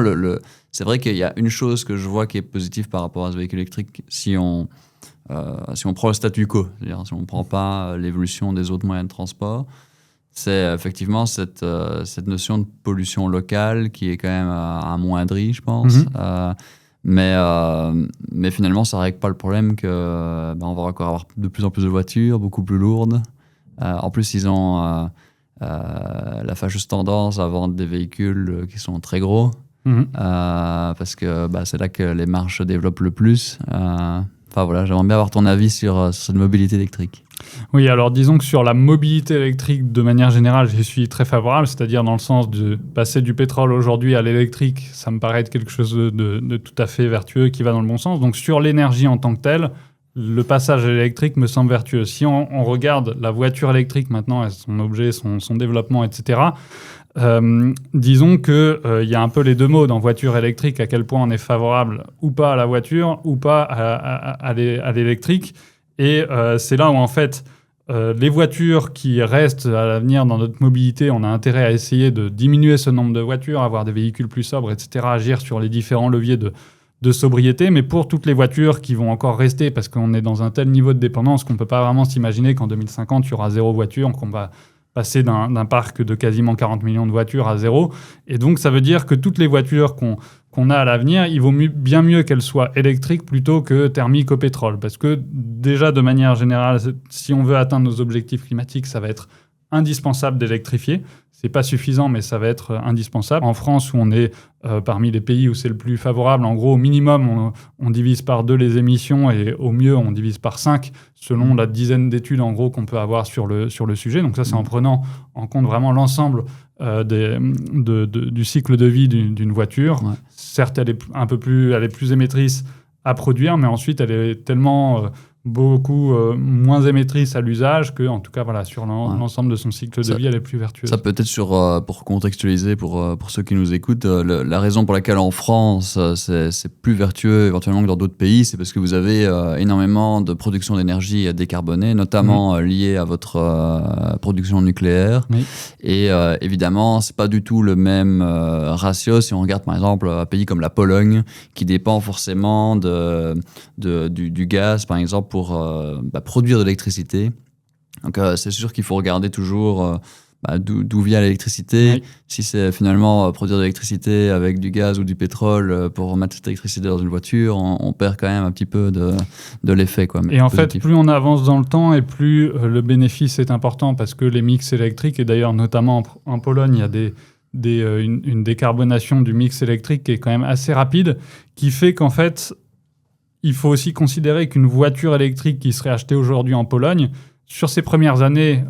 c'est vrai qu'il y a une chose que je vois qui est positive par rapport à ce véhicule électrique, si on prend le statu quo, c'est-à-dire si on ne prend pas l'évolution des autres moyens de transport, c'est effectivement cette notion de pollution locale qui est quand même amoindrie, je pense. Mais finalement, ça ne règle pas le problème que on va encore avoir de plus en plus de voitures, beaucoup plus lourdes. En plus, ils ont la fâcheuse tendance à vendre des véhicules qui sont très gros, parce que c'est là que les marges se développent le plus. Enfin voilà, j'aimerais bien avoir ton avis sur cette mobilité électrique. Oui, alors disons que sur la mobilité électrique, de manière générale, j'y suis très favorable, c'est-à-dire dans le sens de passer du pétrole aujourd'hui à l'électrique, ça me paraît être quelque chose de tout à fait vertueux qui va dans le bon sens. Donc sur l'énergie en tant que telle, le passage à l'électrique me semble vertueux. Si on regarde la voiture électrique maintenant, son objet, son développement, etc., disons qu'il y a un peu les deux mots dans voiture électrique, à quel point on est favorable ou pas à la voiture ou pas à l'électrique. Et c'est là où, en fait, les voitures qui restent à l'avenir dans notre mobilité, on a intérêt à essayer de diminuer ce nombre de voitures, avoir des véhicules plus sobres, etc., agir sur les différents leviers de sobriété. Mais pour toutes les voitures qui vont encore rester, parce qu'on est dans un tel niveau de dépendance qu'on ne peut pas vraiment s'imaginer qu'en 2050, il y aura 0 voiture, qu'on va passer d'un parc de quasiment 40 millions de voitures à 0. Et donc, ça veut dire que toutes les voitures qu'on a à l'avenir, il vaut bien mieux qu'elles soient électriques plutôt que thermiques au pétrole. Parce que déjà, de manière générale, si on veut atteindre nos objectifs climatiques, ça va être indispensable d'électrifier. C'est pas suffisant, mais ça va être indispensable. En France, où on est parmi les pays où c'est le plus favorable, en gros, au minimum, on divise par 2 les émissions et au mieux, on divise par 5 selon la dizaine d'études, en gros, qu'on peut avoir sur le sujet. Donc ça, c'est en prenant en compte vraiment l'ensemble du cycle de vie d'une voiture. Ouais. Certes, elle est plus émettrice à produire, mais ensuite, elle est tellement beaucoup moins émettrice à l'usage que, en tout cas, voilà, sur l'ensemble de son cycle de vie, elle est plus vertueuse. Ça peut être pour contextualiser, pour ceux qui nous écoutent, la raison pour laquelle en France, c'est plus vertueux éventuellement que dans d'autres pays, c'est parce que vous avez énormément de production d'énergie décarbonée, notamment liée à votre production nucléaire. Oui. Et évidemment, c'est pas du tout le même ratio si on regarde, par exemple, un pays comme la Pologne, qui dépend forcément du gaz, par exemple, pour produire de l'électricité. Donc c'est sûr qu'il faut regarder toujours d'où vient l'électricité. Oui. Si c'est finalement produire de l'électricité avec du gaz ou du pétrole pour mettre cette électricité dans une voiture, on perd quand même un petit peu de l'effet. Quoi, et en fait, plus on avance dans le temps et plus le bénéfice est important, parce que les mix électriques, et d'ailleurs notamment en Pologne, il y a une décarbonation du mix électrique qui est quand même assez rapide, qui fait qu'en fait, il faut aussi considérer qu'une voiture électrique qui serait achetée aujourd'hui en Pologne, sur sa première année,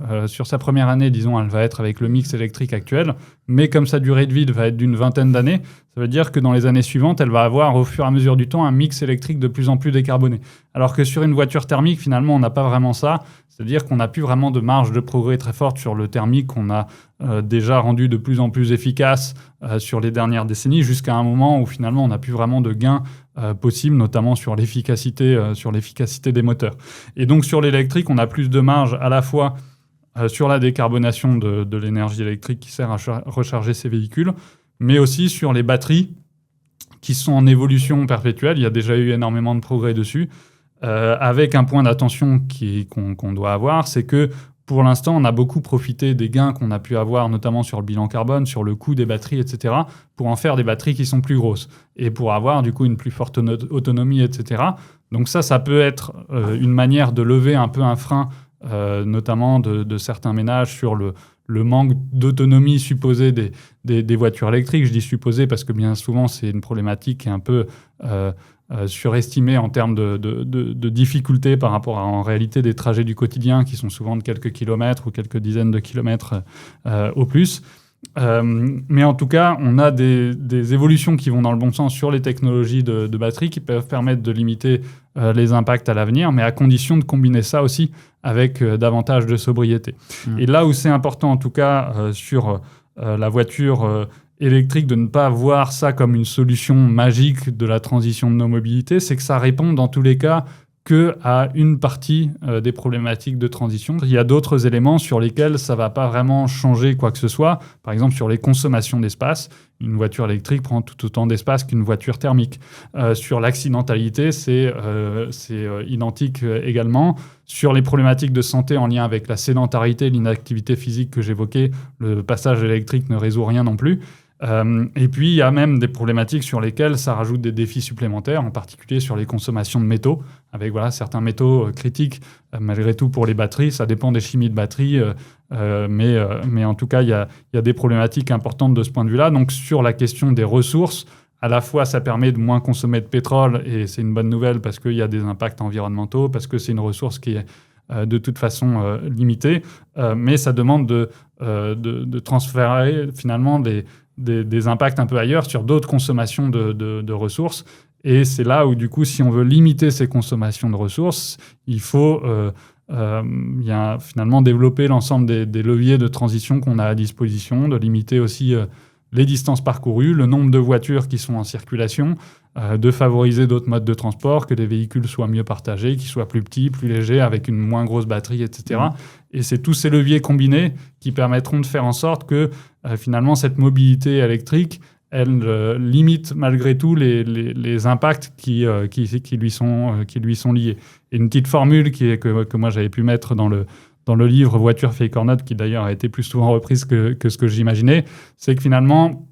disons, elle va être avec le mix électrique actuel, mais comme sa durée de vie va être d'une 20aine d'années, ça veut dire que dans les années suivantes, elle va avoir au fur et à mesure du temps un mix électrique de plus en plus décarboné. Alors que sur une voiture thermique, finalement, on n'a pas vraiment ça, c'est-à-dire qu'on n'a plus vraiment de marge de progrès très forte sur le thermique qu'on a déjà rendu de plus en plus efficace sur les dernières décennies, jusqu'à un moment où finalement on n'a plus vraiment de gains possibles, notamment sur l'efficacité des moteurs. Et donc sur l'électrique, on a plus de marge à la fois sur la décarbonation de l'énergie électrique qui sert à recharger ces véhicules, mais aussi sur les batteries qui sont en évolution perpétuelle. Il y a déjà eu énormément de progrès dessus, avec un point d'attention qu'on doit avoir, c'est que pour l'instant, on a beaucoup profité des gains qu'on a pu avoir, notamment sur le bilan carbone, sur le coût des batteries, etc., pour en faire des batteries qui sont plus grosses et pour avoir du coup une plus forte autonomie, etc. Donc ça peut être une manière de lever un peu un frein, notamment de certains ménages sur le manque d'autonomie supposée des voitures électriques. Je dis supposé parce que bien souvent, c'est une problématique qui est un peu surestimée en termes de difficultés par rapport à, en réalité, des trajets du quotidien qui sont souvent de quelques kilomètres ou quelques dizaines de kilomètres au plus. Mais en tout cas, on a des évolutions qui vont dans le bon sens sur les technologies de batterie qui peuvent permettre de limiter les impacts à l'avenir, mais à condition de combiner ça aussi avec davantage de sobriété. Et là où c'est important, en tout cas, sur la voiture électrique, de ne pas voir ça comme une solution magique de la transition de nos mobilités, c'est que ça répond dans tous les cas qu'à une partie des problématiques de transition. Il y a d'autres éléments sur lesquels ça ne va pas vraiment changer quoi que ce soit. Par exemple, sur les consommations d'espace, une voiture électrique prend tout autant d'espace qu'une voiture thermique. Sur l'accidentalité, c'est identique également. Sur les problématiques de santé en lien avec la sédentarité, l'inactivité physique que j'évoquais, le passage électrique ne résout rien non plus. Et puis, il y a même des problématiques sur lesquelles ça rajoute des défis supplémentaires, en particulier sur les consommations de métaux, avec certains métaux critiques, malgré tout pour les batteries. Ça dépend des chimies de batterie, mais en tout cas, il y a des problématiques importantes de ce point de vue-là. Donc, sur la question des ressources, à la fois, ça permet de moins consommer de pétrole, et c'est une bonne nouvelle parce qu'il y a des impacts environnementaux, parce que c'est une ressource qui est de toute façon limitée, mais ça demande de transférer finalement des impacts un peu ailleurs sur d'autres consommations de ressources. Et c'est là où, du coup, si on veut limiter ces consommations de ressources, il faut finalement développer l'ensemble des leviers de transition qu'on a à disposition, de limiter aussi les distances parcourues, le nombre de voitures qui sont en circulation, de favoriser d'autres modes de transport, que les véhicules soient mieux partagés, qu'ils soient plus petits, plus légers, avec une moins grosse batterie, etc. Et c'est tous ces leviers combinés qui permettront de faire en sorte que finalement cette mobilité électrique, elle limite malgré tout les impacts qui lui sont liés. Et une petite formule que moi j'avais pu mettre dans le livre Voiture fake or not, qui d'ailleurs a été plus souvent reprise que ce que j'imaginais, c'est que finalement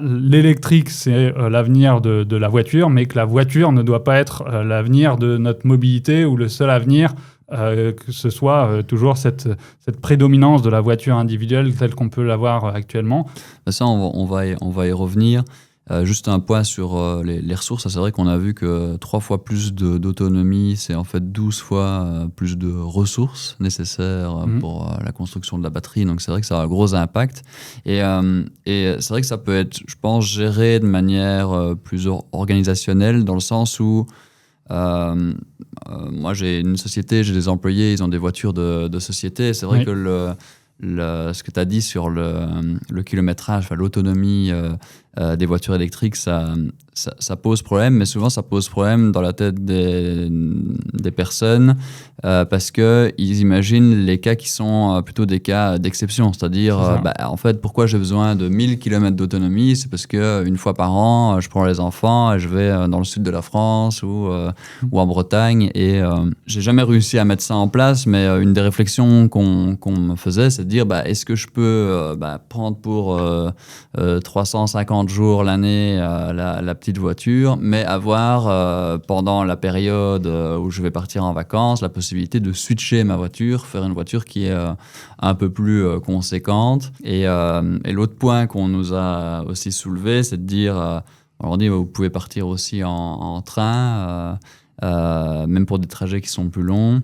l'électrique, c'est l'avenir de la voiture, mais que la voiture ne doit pas être l'avenir de notre mobilité ou le seul avenir, que ce soit toujours cette prédominance de la voiture individuelle telle qu'on peut l'avoir actuellement. Ça, on va y revenir. Juste un point sur les ressources. C'est vrai qu'on a vu que 3 fois plus d'autonomie, c'est en fait 12 fois plus de ressources nécessaires pour la construction de la batterie. Donc c'est vrai que ça a un gros impact. Et c'est vrai que ça peut être, je pense, géré de manière plus organisationnelle, dans le sens où moi j'ai une société, j'ai des employés, ils ont des voitures de société. C'est vrai que ce que tu as dit sur le kilométrage, enfin, l'autonomie des voitures électriques, ça pose problème, mais souvent ça pose problème dans la tête des personnes parce qu'ils imaginent les cas qui sont plutôt des cas d'exception, c'est-à-dire en fait, pourquoi j'ai besoin de 1000 km d'autonomie, c'est parce qu'une fois par an, je prends les enfants et je vais dans le sud de la France ou en Bretagne, et j'ai jamais réussi à mettre ça en place, mais une des réflexions qu'on me faisait, c'est de dire est-ce que je peux prendre pour 350 jours l'année la petite voiture, mais avoir pendant la période où je vais partir en vacances la possibilité de switcher ma voiture, faire une voiture qui est un peu plus conséquente. Et l'autre point qu'on nous a aussi soulevé, c'est de dire on dit vous pouvez partir aussi en train, même pour des trajets qui sont plus longs,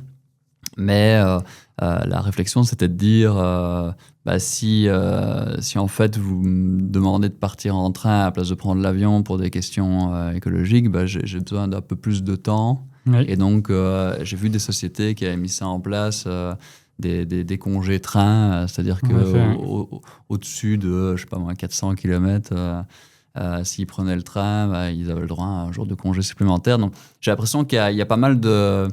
mais la réflexion c'était de dire si en fait vous me demandez de partir en train à la place de prendre l'avion pour des questions écologiques, j'ai besoin d'un peu plus de temps. Oui. Et donc j'ai vu des sociétés qui avaient mis ça en place, des congés train, c'est-à-dire qu'au-dessus de 400 km, s'ils prenaient le train, ils avaient le droit à un jour de congé supplémentaire. Donc j'ai l'impression qu'il y a pas mal de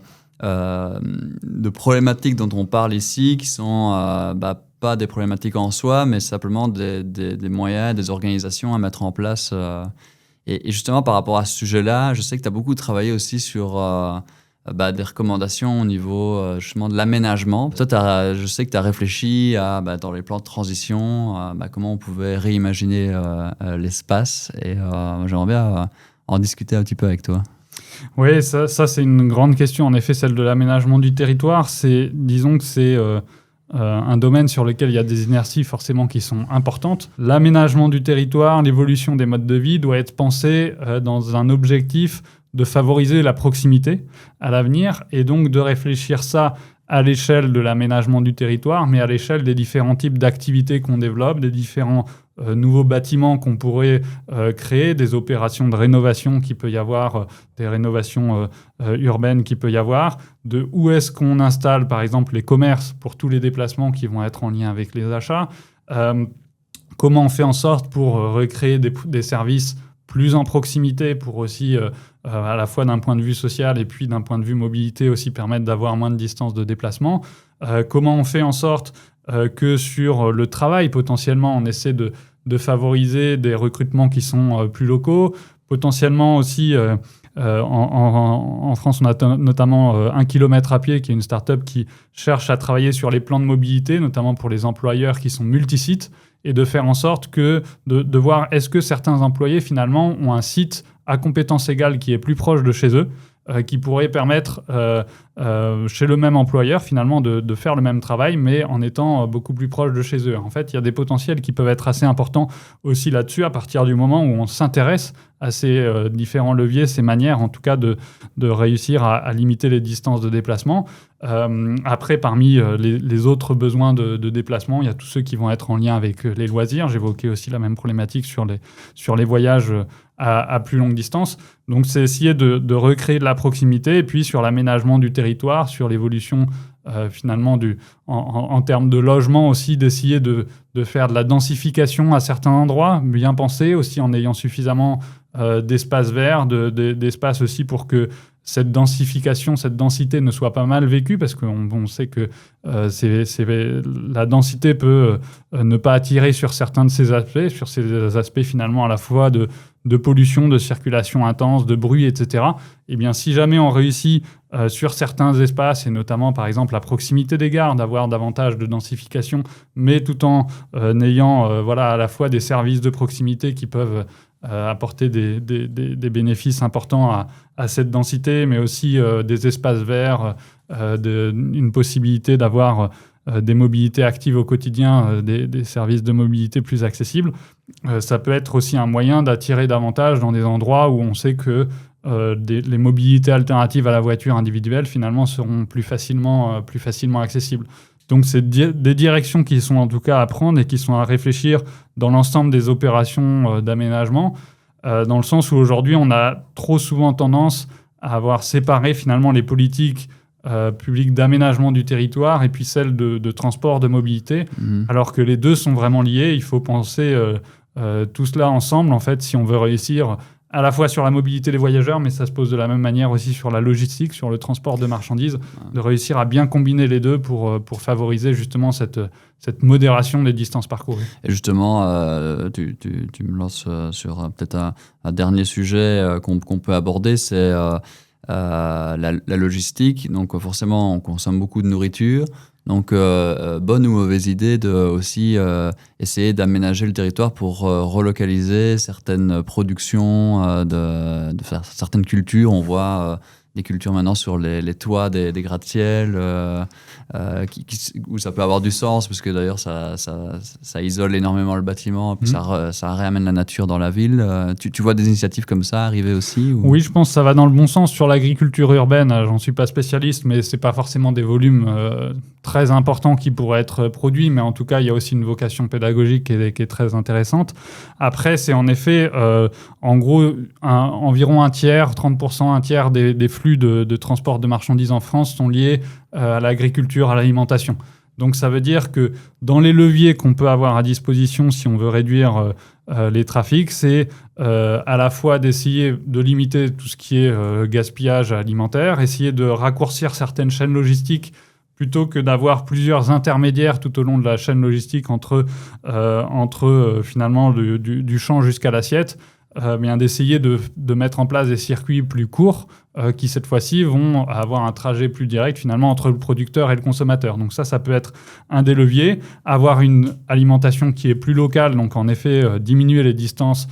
problématiques dont on parle ici qui sont pas des problématiques en soi, mais simplement des moyens, des organisations à mettre en place. Et justement, par rapport à ce sujet-là, je sais que tu as beaucoup travaillé aussi sur des recommandations au niveau justement de l'aménagement. Toi, je sais que tu as réfléchi à, dans les plans de transition, comment on pouvait réimaginer l'espace. Et j'aimerais bien en discuter un petit peu avec toi. Oui, ça c'est une grande question. En effet, celle de l'aménagement du territoire, disons que c'est un domaine sur lequel il y a des inerties forcément qui sont importantes. L'aménagement du territoire, l'évolution des modes de vie doit être pensé dans un objectif de favoriser la proximité à l'avenir, et donc de réfléchir ça à l'échelle de l'aménagement du territoire, mais à l'échelle des différents types d'activités qu'on développe, des différents nouveaux bâtiments qu'on pourrait créer, des opérations de rénovation qu'il peut y avoir, des rénovations urbaines qu'il peut y avoir, de où est-ce qu'on installe par exemple les commerces pour tous les déplacements qui vont être en lien avec les achats, comment on fait en sorte pour recréer des services plus en proximité pour aussi à la fois d'un point de vue social et puis d'un point de vue mobilité aussi permettre d'avoir moins de distance de déplacement. Comment on fait en sorte que sur le travail, potentiellement, on essaie de favoriser des recrutements qui sont plus locaux. Potentiellement aussi, en France, on a notamment 1 km à pied, qui est une start-up qui cherche à travailler sur les plans de mobilité, notamment pour les employeurs qui sont multisites, et de faire en sorte que de voir est-ce que certains employés, finalement, ont un site à compétences égales qui est plus proche de chez eux, qui pourrait permettre chez le même employeur finalement de faire le même travail mais en étant beaucoup plus proche de chez eux. En fait, il y a des potentiels qui peuvent être assez importants aussi là-dessus à partir du moment où on s'intéresse à ces différents leviers, ces manières en tout cas de réussir à limiter les distances de déplacement. Après, parmi les autres besoins de déplacement, il y a tous ceux qui vont être en lien avec les loisirs. J'évoquais aussi la même problématique sur les voyages à plus longue distance. Donc, c'est essayer de recréer de la proximité et puis sur l'aménagement du territoire, sur l'évolution finalement en termes de logement aussi, d'essayer de faire de la densification à certains endroits, bien penser aussi en ayant suffisamment d'espaces verts, d'espace aussi pour que cette densification, cette densité ne soit pas mal vécue, parce qu'on sait que la densité peut ne pas attirer sur certains de ces aspects finalement à la fois de pollution, de circulation intense, de bruit, etc. Eh bien, si jamais on réussit sur certains espaces, et notamment par exemple la proximité des gares, d'avoir davantage de densification, mais tout en ayant à la fois des services de proximité qui peuvent apporter des bénéfices importants à cette densité, mais aussi des espaces verts, une possibilité d'avoir des mobilités actives au quotidien, des services de mobilité plus accessibles. Ça peut être aussi un moyen d'attirer davantage dans des endroits où on sait que les mobilités alternatives à la voiture individuelle finalement seront plus facilement accessibles. Donc, c'est des directions qui sont en tout cas à prendre et qui sont à réfléchir dans l'ensemble des opérations d'aménagement, dans le sens où aujourd'hui, on a trop souvent tendance à avoir séparé finalement les politiques publiques d'aménagement du territoire et puis celles de transport, de mobilité, alors que les deux sont vraiment liés. Il faut penser tout cela ensemble, en fait, si on veut réussir à la fois sur la mobilité des voyageurs, mais ça se pose de la même manière aussi sur la logistique, sur le transport de marchandises, de réussir à bien combiner les deux pour favoriser justement cette modération des distances parcourues. Et justement, tu me lances sur peut-être un dernier sujet qu'on peut aborder, c'est la logistique. Donc forcément, on consomme beaucoup de nourriture. Donc, bonne ou mauvaise idée de aussi essayer d'aménager le territoire pour relocaliser certaines productions, de faire certaines cultures. On voit des cultures maintenant sur les toits des gratte-ciel, où ça peut avoir du sens, parce que d'ailleurs, ça isole énormément le bâtiment, puis ça réamène la nature dans la ville. Tu vois des initiatives comme ça arriver aussi ou... Oui, je pense que ça va dans le bon sens. Sur l'agriculture urbaine, j'en suis pas spécialiste, mais c'est pas forcément des volumes très importants qui pourraient être produits, mais en tout cas, il y a aussi une vocation pédagogique qui est très intéressante. Après, c'est en effet, en gros, environ 30% des flux de transport de marchandises en France sont liés à l'agriculture, à l'alimentation. Donc ça veut dire que dans les leviers qu'on peut avoir à disposition si on veut réduire les trafics, c'est à la fois d'essayer de limiter tout ce qui est gaspillage alimentaire, essayer de raccourcir certaines chaînes logistiques plutôt que d'avoir plusieurs intermédiaires tout au long de la chaîne logistique entre finalement du champ jusqu'à l'assiette. Bien d'essayer de mettre en place des circuits plus courts qui, cette fois-ci, vont avoir un trajet plus direct, finalement, entre le producteur et le consommateur. Donc ça peut être un des leviers. Avoir une alimentation qui est plus locale, donc en effet, diminuer les distances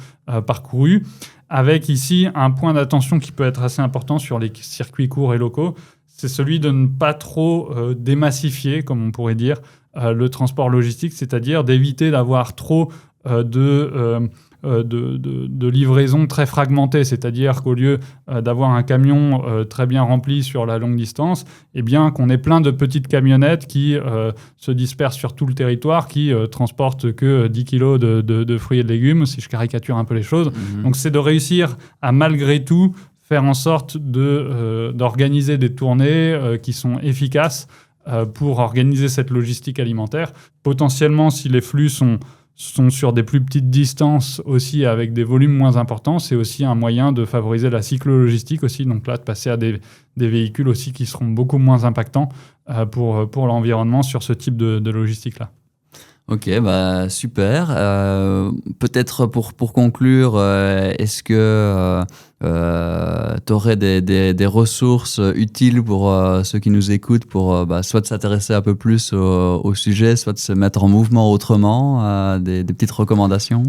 parcourues, avec ici un point d'attention qui peut être assez important sur les circuits courts et locaux, c'est celui de ne pas trop démassifier, comme on pourrait dire, le transport logistique, c'est-à-dire d'éviter d'avoir trop de livraison très fragmentée, c'est-à-dire qu'au lieu d'avoir un camion très bien rempli sur la longue distance, eh bien qu'on ait plein de petites camionnettes qui se dispersent sur tout le territoire, qui transportent que 10 kilos de fruits et de légumes, si je caricature un peu les choses. Donc c'est de réussir à malgré tout faire en sorte d'organiser des tournées qui sont efficaces pour organiser cette logistique alimentaire. Potentiellement, si les flux sont sont sur des plus petites distances aussi avec des volumes moins importants, c'est aussi un moyen de favoriser la cyclo-logistique aussi. Donc là, de passer à des véhicules aussi qui seront beaucoup moins impactants pour l'environnement sur ce type de logistique-là. Ok, bah super. Peut-être pour conclure, est-ce que tu aurais des ressources utiles pour ceux qui nous écoutent pour soit de s'intéresser un peu plus au sujet, soit de se mettre en mouvement autrement, des petites recommandations?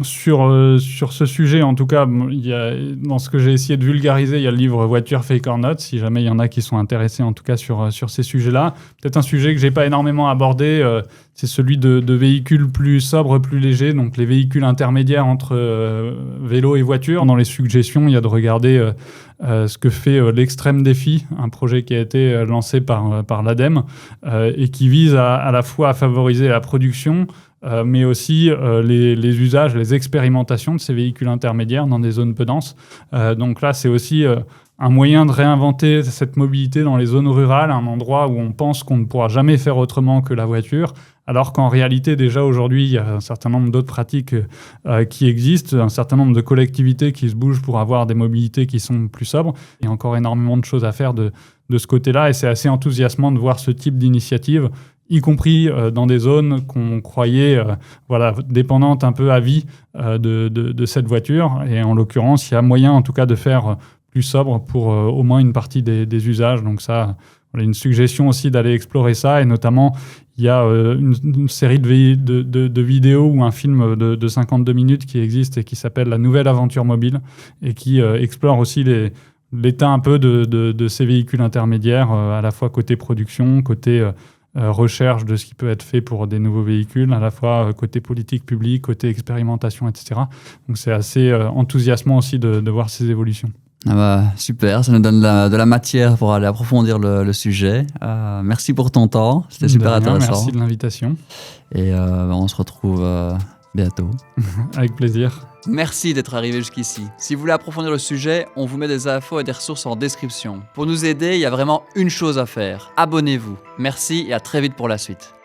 Sur ce sujet, en tout cas, dans ce que j'ai essayé de vulgariser, il y a le livre Voiture Fake or Not, si jamais il y en a qui sont intéressés en tout cas sur ces sujets-là. Peut-être un sujet que je n'ai pas énormément abordé, c'est celui de véhicules plus sobres, plus légers, donc les véhicules intermédiaires entre vélo et voiture. Dans les suggestions, il y a de regarder ce que fait l'Extrême Défi, un projet qui a été lancé par l'ADEME et qui vise à la fois à favoriser la production, mais aussi les usages, les expérimentations de ces véhicules intermédiaires dans des zones peu denses. Donc là, c'est aussi un moyen de réinventer cette mobilité dans les zones rurales, un endroit où on pense qu'on ne pourra jamais faire autrement que la voiture, alors qu'en réalité, déjà aujourd'hui, il y a un certain nombre d'autres pratiques qui existent, un certain nombre de collectivités qui se bougent pour avoir des mobilités qui sont plus sobres. Il y a encore énormément de choses à faire de ce côté-là, et c'est assez enthousiasmant de voir ce type d'initiative, y compris dans des zones qu'on croyait dépendantes un peu à vie de cette voiture. Et en l'occurrence, il y a moyen en tout cas de faire plus sobre pour au moins une partie des usages. Donc ça, voilà, une suggestion aussi d'aller explorer ça. Et notamment, il y a une série de vidéos ou un film de 52 minutes qui existe et qui s'appelle La Nouvelle Aventure Mobile et qui explore aussi l'état un peu de ces véhicules intermédiaires, à la fois côté production, côté recherche de ce qui peut être fait pour des nouveaux véhicules, à la fois côté politique publique, côté expérimentation, etc. Donc c'est assez enthousiasmant aussi de voir ces évolutions. Ah bah, super, ça nous donne de la matière pour aller approfondir le sujet. Merci pour ton temps, c'était super intéressant. Merci de l'invitation. Et on se retrouve bientôt. Avec plaisir. Merci d'être arrivé jusqu'ici. Si vous voulez approfondir le sujet, on vous met des infos et des ressources en description. Pour nous aider, il y a vraiment une chose à faire. Abonnez-vous. Merci et à très vite pour la suite.